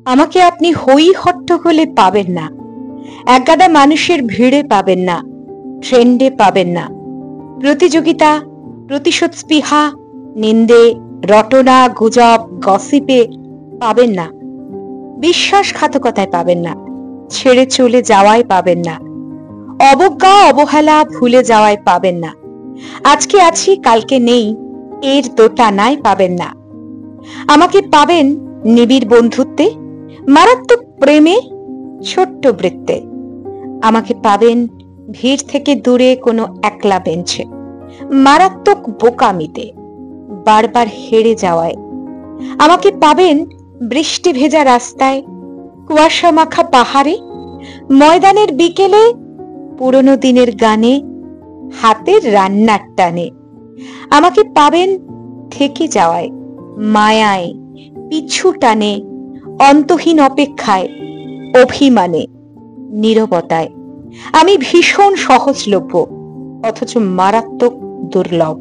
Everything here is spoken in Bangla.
আমাকে আপনি হই হট্টগোলে পাবেন না, একগাদা মানুষের ভিড়ে পাবেন না, ট্রেন্ডে পাবেন না, প্রতিযোগিতা, প্রতিশোধ স্পৃহা, নিন্দে, রটনা, গুজব, গসিপে পাবেন না, বিশ্বাসঘাতকতায় পাবেন না, ছেড়ে চলে যাওয়ায় পাবেন না, অবজ্ঞা অবহেলা ভুলে যাওয়ায় পাবেন না, আজকে আছি কালকে নেই এর দোটানায় পাবেন না। আমাকে পাবেন নিবিড় বন্ধুত্বে, মারাত্মক প্রেমে, ছোট্ট বৃত্তে। আমাকে পাবেন ভিড় থেকে দূরে কোনো একলা বেঞ্চে, মারাত্মক বোকামিতে, বারবার হেরে যাওয়ায়। আমাকে পাবেন বৃষ্টি ভেজা রাস্তায়, কুয়াশা মাখা পাহাড়ে, ময়দানের বিকেলে, পুরনো দিনের গানে, হাতের রান্নার টানে। আমাকে পাবেন থেকে যাওয়ায়, মায়ায়, পিছু টানে, অন্তহীন অপেক্ষায়, অভিমানে, নীরবতায়। আমি ভীষণ সহজলভ্য, অথচ মারাত্মক দুর্লভ।